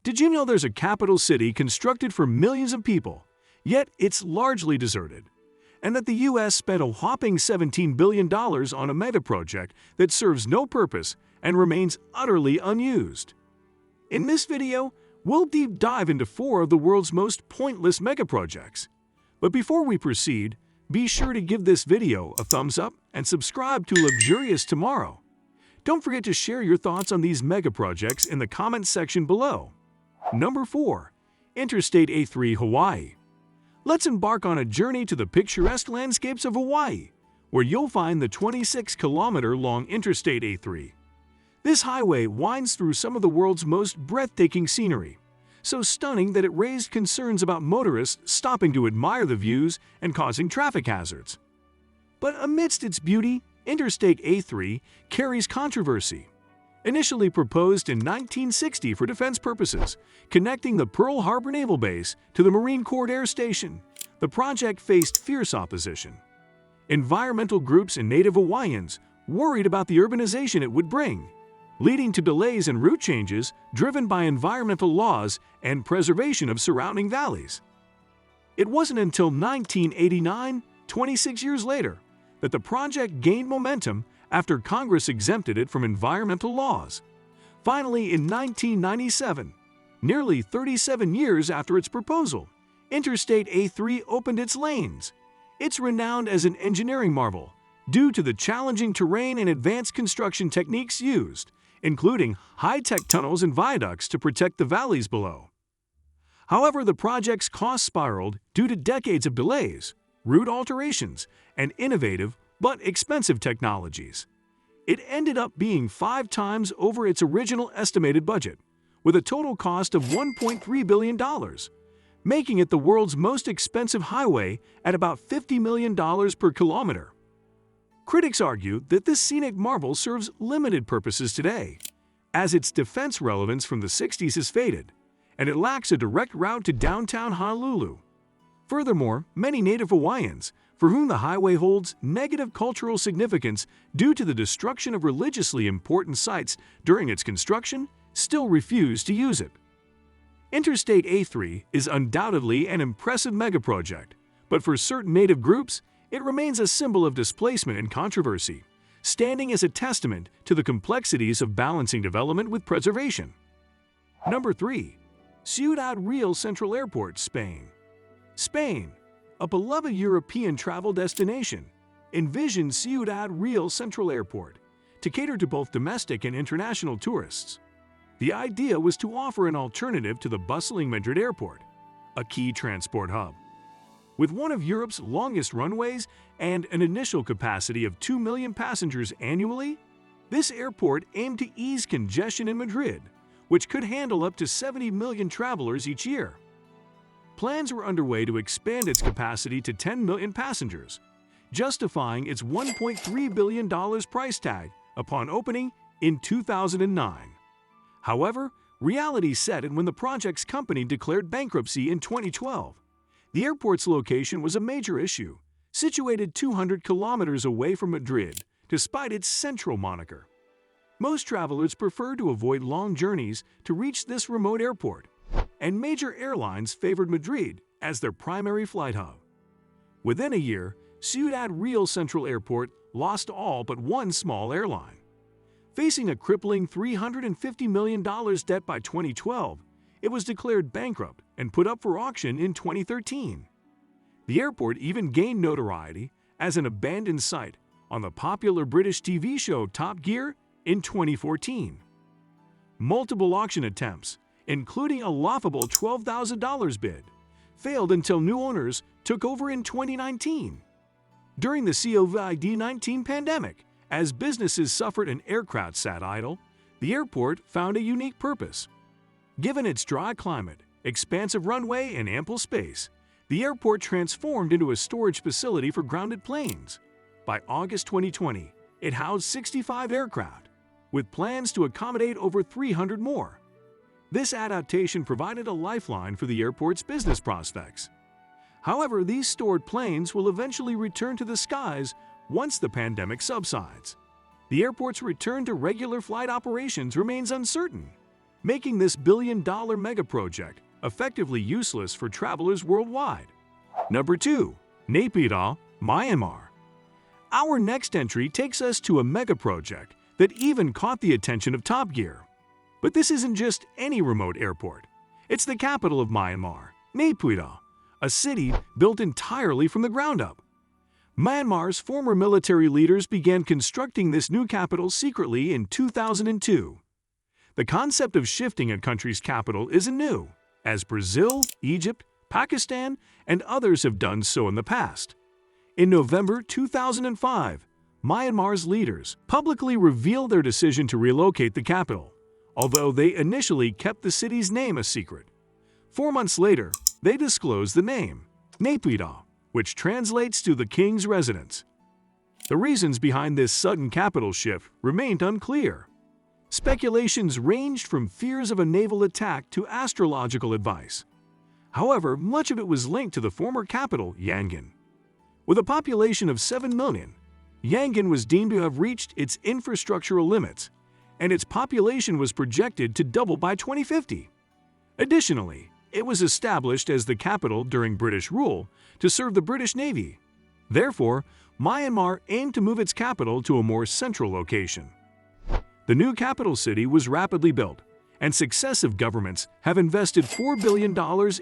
Did you know there's a capital city constructed for millions of people, yet it's largely deserted? And that the U.S. spent a whopping $17 billion on a megaproject that serves no purpose and remains utterly unused? In this video, we'll deep dive into 4 of the world's most pointless megaprojects. But before we proceed, be sure to give this video a thumbs up and subscribe to Luxurious Tomorrow. Don't forget to share your thoughts on these megaprojects in the comments section below. Number 4. Interstate H-3 Hawaii. Let's embark on a journey to the picturesque landscapes of Hawaii, where you'll find the 26-kilometer-long Interstate H-3. This highway winds through some of the world's most breathtaking scenery, so stunning that it raised concerns about motorists stopping to admire the views and causing traffic hazards. But amidst its beauty, Interstate H-3 carries controversy. Initially proposed in 1960 for defense purposes, connecting the Pearl Harbor Naval Base to the Marine Corps Air Station, the project faced fierce opposition. Environmental groups and Native Hawaiians worried about the urbanization it would bring, leading to delays and route changes driven by environmental laws and preservation of surrounding valleys. It wasn't until 1989, 26 years later, that the project gained momentum after Congress exempted it from environmental laws. Finally, in 1997, nearly 37 years after its proposal, Interstate H-3 opened its lanes. It's renowned as an engineering marvel due to the challenging terrain and advanced construction techniques used, including high-tech tunnels and viaducts to protect the valleys below. However, the project's cost spiraled due to decades of delays, route alterations, and innovative but expensive technologies. It ended up being 5 times over its original estimated budget, with a total cost of $1.3 billion, making it the world's most expensive highway at about $50 million per kilometer. Critics argue that this scenic marvel serves limited purposes today, as its defense relevance from the 60s has faded, and it lacks a direct route to downtown Honolulu. Furthermore, many Native Hawaiians, for whom the highway holds negative cultural significance due to the destruction of religiously important sites during its construction, still refuse to use it. Interstate H-3 is undoubtedly an impressive megaproject, but for certain Native groups, it remains a symbol of displacement and controversy, standing as a testament to the complexities of balancing development with preservation. Number 3. Ciudad Real Central Airport, Spain. Spain, a beloved European travel destination, envisioned Ciudad Real Central Airport to cater to both domestic and international tourists. The idea was to offer an alternative to the bustling Madrid airport, a key transport hub. With one of Europe's longest runways and an initial capacity of 2 million passengers annually, this airport aimed to ease congestion in Madrid, which could handle up to 70 million travelers each year. Plans were underway to expand its capacity to 10 million passengers, justifying its $1.3 billion price tag upon opening in 2009. However, reality set in when the project's company declared bankruptcy in 2012. The airport's location was a major issue, situated 200 kilometers away from Madrid, despite its central moniker. Most travelers prefer to avoid long journeys to reach this remote airport, and major airlines favored Madrid as their primary flight hub. Within a year, Ciudad Real Central Airport lost all but one small airline. Facing a crippling $350 million debt by 2012, it was declared bankrupt and put up for auction in 2013. The airport even gained notoriety as an abandoned site on the popular British TV show Top Gear in 2014. Multiple auction attempts, including a laughable $12,000 bid, failed until new owners took over in 2019. During the COVID-19 pandemic, as businesses suffered and aircraft sat idle, the airport found a unique purpose. Given its dry climate, expansive runway, and ample space, the airport transformed into a storage facility for grounded planes. By August 2020, it housed 65 aircraft, with plans to accommodate over 300 more. This adaptation provided a lifeline for the airport's business prospects. However, these stored planes will eventually return to the skies once the pandemic subsides. The airport's return to regular flight operations remains uncertain. making this billion-dollar megaproject effectively useless for travelers worldwide. Number 2. Naypyidaw, Myanmar. Our next entry takes us to a megaproject that even caught the attention of Top Gear. But this isn't just any remote airport. It's the capital of Myanmar, Naypyidaw, a city built entirely from the ground up. Myanmar's former military leaders began constructing this new capital secretly in 2002. The concept of shifting a country's capital isn't new, as Brazil, Egypt, Pakistan, and others have done so in the past. In November 2005, Myanmar's leaders publicly revealed their decision to relocate the capital, although they initially kept the city's name a secret. 4 months later, they disclosed the name, Naypyidaw, which translates to the king's residence. The reasons behind this sudden capital shift remained unclear. Speculations ranged from fears of a naval attack to astrological advice. However, much of it was linked to the former capital, Yangon. With a population of 7 million, Yangon was deemed to have reached its infrastructural limits, and its population was projected to double by 2050. Additionally, it was established as the capital during British rule to serve the British Navy. Therefore, Myanmar aimed to move its capital to a more central location. The new capital city was rapidly built, and successive governments have invested $4 billion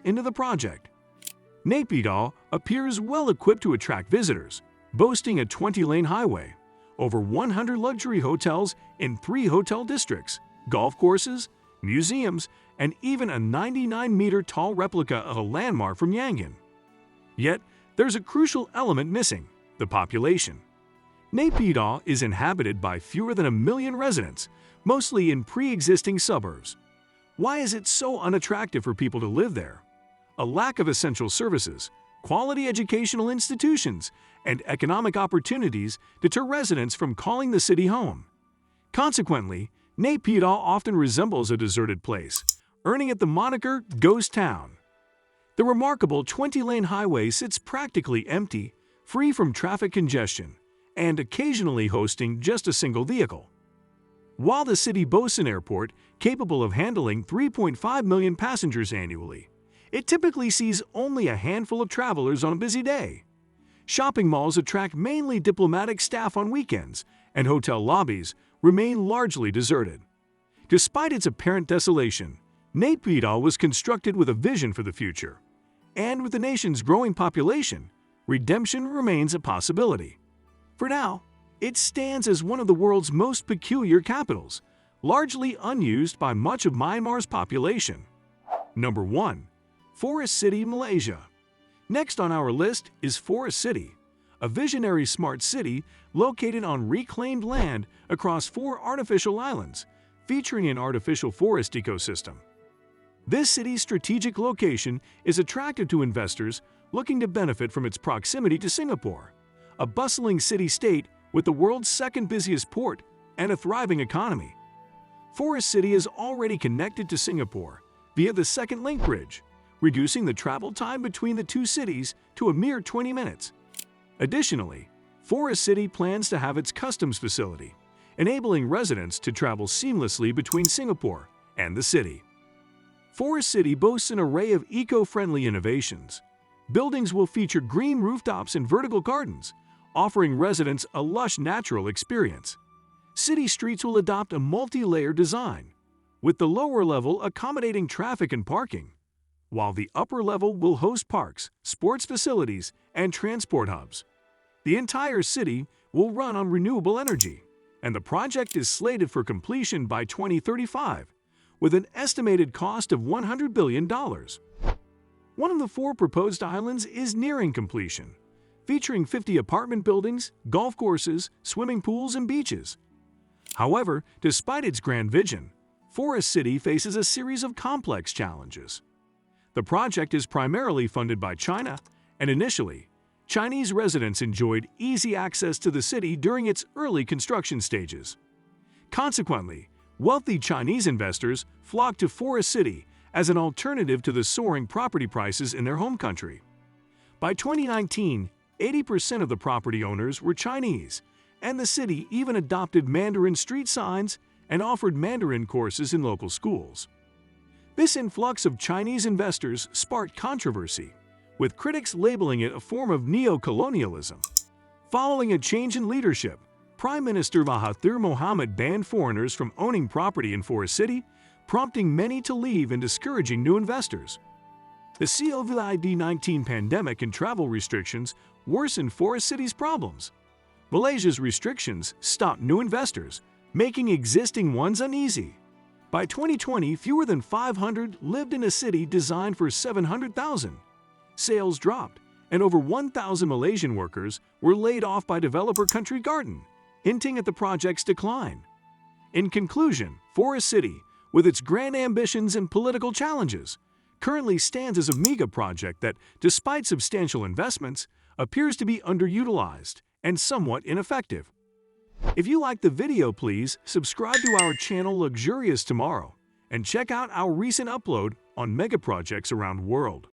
into the project. Naypyidaw appears well equipped to attract visitors, boasting a 20-lane highway, over 100 luxury hotels in 3 hotel districts, golf courses, museums, and even a 99-meter-tall replica of a landmark from Yangon. Yet, there's a crucial element missing: the population. Naypyidaw is inhabited by fewer than 1 million residents, mostly in pre-existing suburbs. Why is it so unattractive for people to live there? A lack of essential services, quality educational institutions, and economic opportunities deter residents from calling the city home. Consequently, Naypyidaw often resembles a deserted place, earning it the moniker Ghost Town. The remarkable 20-lane highway sits practically empty, free from traffic congestion, and occasionally hosting just a single vehicle. While the city boasts an airport capable of handling 3.5 million passengers annually, it typically sees only a handful of travelers on a busy day. Shopping malls attract mainly diplomatic staff on weekends, and hotel lobbies remain largely deserted. Despite its apparent desolation, Naypyidaw was constructed with a vision for the future. And with the nation's growing population, redemption remains a possibility. For now, it stands as one of the world's most peculiar capitals, largely unused by much of Myanmar's population. Number 1. Forest City, Malaysia. Next on our list is Forest City, a visionary smart city located on reclaimed land across 4 artificial islands, featuring an artificial forest ecosystem. This city's strategic location is attractive to investors looking to benefit from its proximity to Singapore, a bustling city-state with the world's second busiest port and a thriving economy. Forest City is already connected to Singapore via the Second Link Bridge, reducing the travel time between the 2 cities to a mere 20 minutes. Additionally, Forest City plans to have its customs facility, enabling residents to travel seamlessly between Singapore and the city. Forest City boasts an array of eco-friendly innovations. Buildings will feature green rooftops and vertical gardens, offering residents a lush natural experience. City streets will adopt a multi-layer design, with the lower level accommodating traffic and parking, while the upper level will host parks, sports facilities, and transport hubs. The entire city will run on renewable energy, and the project is slated for completion by 2035, with an estimated cost of $100 billion. One of the 4 proposed islands is nearing completion, featuring 50 apartment buildings, golf courses, swimming pools, and beaches. However, despite its grand vision, Forest City faces a series of complex challenges. The project is primarily funded by China, and initially, Chinese residents enjoyed easy access to the city during its early construction stages. Consequently, wealthy Chinese investors flocked to Forest City as an alternative to the soaring property prices in their home country. By 2019, 80% of the property owners were Chinese, and the city even adopted Mandarin street signs and offered Mandarin courses in local schools. This influx of Chinese investors sparked controversy, with critics labeling it a form of neo-colonialism. Following a change in leadership, Prime Minister Mahathir Mohamad banned foreigners from owning property in Forest City, prompting many to leave and discouraging new investors. The COVID-19 pandemic and travel restrictions worsened Forest City's problems. Malaysia's restrictions stopped new investors, making existing ones uneasy. By 2020, fewer than 500 lived in a city designed for 700,000. Sales dropped, and over 1,000 Malaysian workers were laid off by developer Country Garden, hinting at the project's decline. In conclusion, Forest City, with its grand ambitions and political challenges, currently stands as a mega project that, despite substantial investments, appears to be underutilized and somewhat ineffective. If you liked the video, please subscribe to our channel Luxurious Tomorrow and check out our recent upload on megaprojects around the world.